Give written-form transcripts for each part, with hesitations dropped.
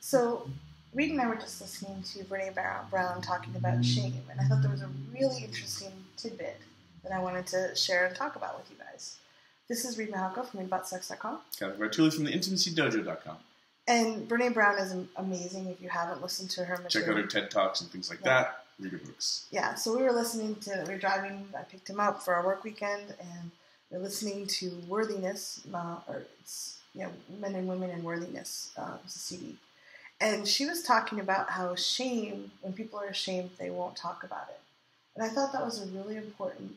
So, Reed and I were just listening to Brene Brown talking about shame, and I thought there was a really interesting tidbit that I wanted to share and talk about with you guys. This is Reed Mahalko from ReadAboutSex.com. Got Bartuli from the IntimacyDojo.com. And Brene Brown is amazing. If you haven't listened to her material, check out her TED Talks and things like that. Read her books. Yeah, so we were driving, I picked him up for our work weekend, and we were listening to Worthiness, Men and Women and Worthiness, it's a CD. And she was talking about how shame, when people are ashamed, they won't talk about it. And I thought that was a really important,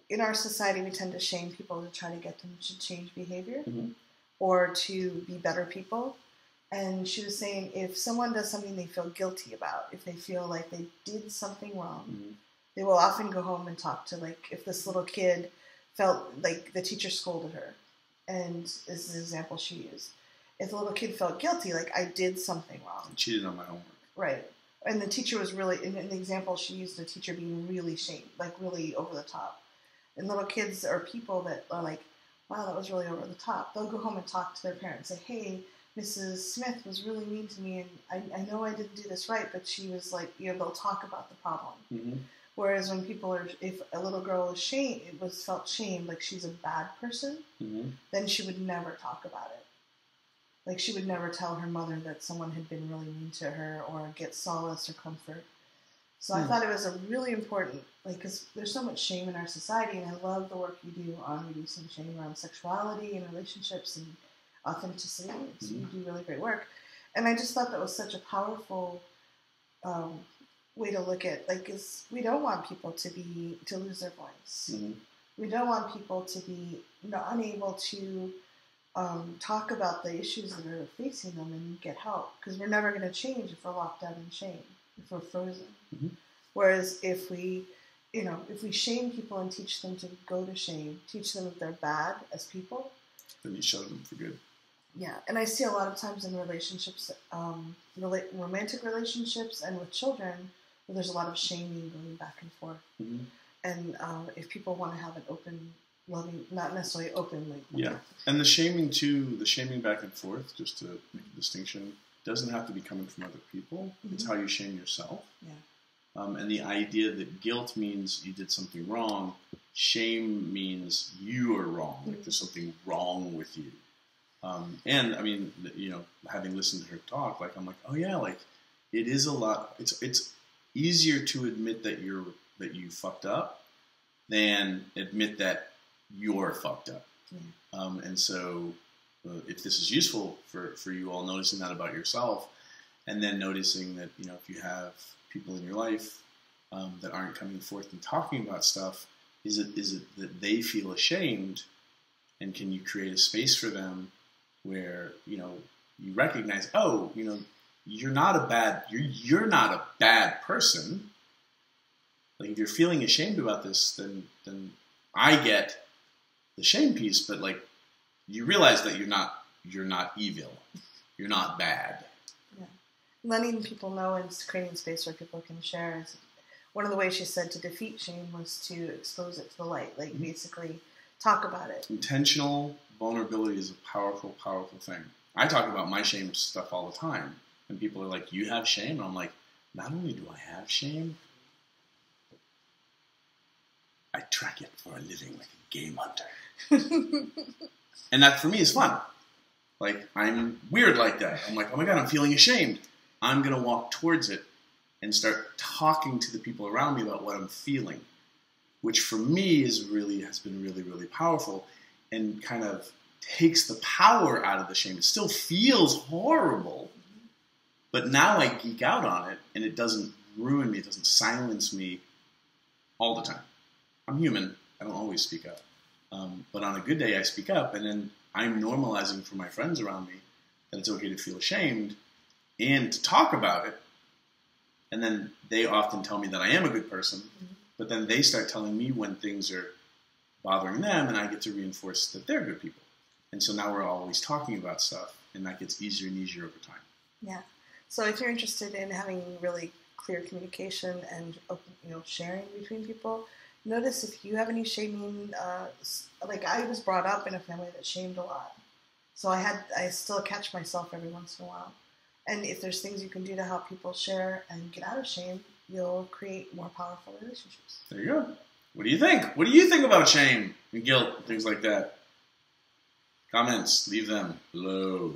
in our society, we tend to shame people to try to get them to change behavior or to be better people. And she was saying if someone does something they feel guilty about, if they feel like they did something wrong, they will often go home and talk to, like, if this little kid felt like the teacher scolded her, and this is the example she used. If the little kid felt guilty, like, I did something wrong. I cheated on my homework. Right. And the teacher was really, in the example she used, the teacher being really shamed, like really over the top. And little kids or people that are like, wow, that was really over the top. They'll go home and talk to their parents, say, hey, Mrs. Smith was really mean to me, and I know I didn't do this right, but she was like, they'll talk about the problem. Whereas when if a little girl is felt shamed, like she's a bad person, then she would never talk about it. Like, she would never tell her mother that someone had been really mean to her or get solace or comfort. So I thought it was a really important, because there's so much shame in our society, and I love the work you do on reducing shame around sexuality and relationships and authenticity. You do really great work. And I just thought that was such a powerful way to look at, is we don't want people to lose their voice. We don't want people to be unable to talk about the issues that are facing them and get help, because we're never going to change if we're locked down in shame, if we're frozen. Whereas if we shame people and teach them to go to shame, teach them that they're bad as people, then you show them for good. Yeah, and I see a lot of times in relationships, romantic relationships and with children, where there's a lot of shaming going back and forth. And if people want to have an open, loving, not necessarily open. And the shaming back and forth, just to make a distinction, doesn't have to be coming from other people. It's how you shame yourself. And the idea that guilt means you did something wrong, shame means you are wrong. Like, there's something wrong with you. And I mean, having listened to her talk, I'm like, oh yeah, it is a lot. It's easier to admit that you fucked up than admit that you're fucked up. And so, if this is useful for you all, noticing that about yourself, and then noticing that if you have people in your life that aren't coming forth and talking about stuff, is it that they feel ashamed, and can you create a space for them where you recognize, you're not a bad person. Like, if you're feeling ashamed about this, then I get the shame piece, but you realize that you're not evil, you're not bad. Yeah, letting people know and creating space where people can share is one of the ways she said to defeat shame was to expose it to the light, basically talk about it. Intentional vulnerability is a powerful, powerful thing. I talk about my shame stuff all the time, and people are like, "You have shame?" And I'm like, not only do I have shame, I track it for a living like a game hunter. And that for me is fun. I'm weird like that. I'm like, oh my God, I'm feeling ashamed. I'm going to walk towards it and start talking to the people around me about what I'm feeling, which for me has been really, really powerful, and kind of takes the power out of the shame. It still feels horrible, but now I geek out on it, and it doesn't ruin me. It doesn't silence me all the time. I'm human. I don't always speak up. But on a good day, I speak up, and then I'm normalizing for my friends around me that it's okay to feel ashamed and to talk about it. And then they often tell me that I am a good person, but then they start telling me when things are bothering them, and I get to reinforce that they're good people. And so now we're always talking about stuff, and that gets easier and easier over time. Yeah. So if you're interested in having really clear communication and sharing between people, notice if you have any shaming. I was brought up in a family that shamed a lot, So I still catch myself every once in a while. And if there's things you can do to help people share and get out of shame, you'll create more powerful relationships. There you go. What do you think? What do you think about shame and guilt and things like that? Comments, leave them below.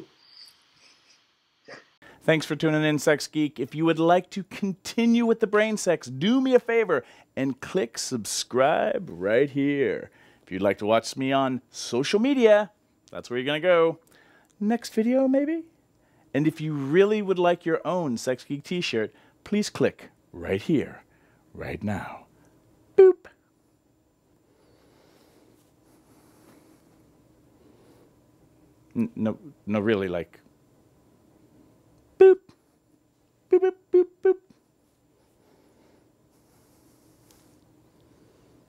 Thanks for tuning in, Sex Geek. If you would like to continue with the brain sex, do me a favor and click subscribe right here. If you'd like to watch me on social media, that's where you're going to go. Next video, maybe? And if you really would like your own Sex Geek t-shirt, please click right here, right now. Boop. No, really, like...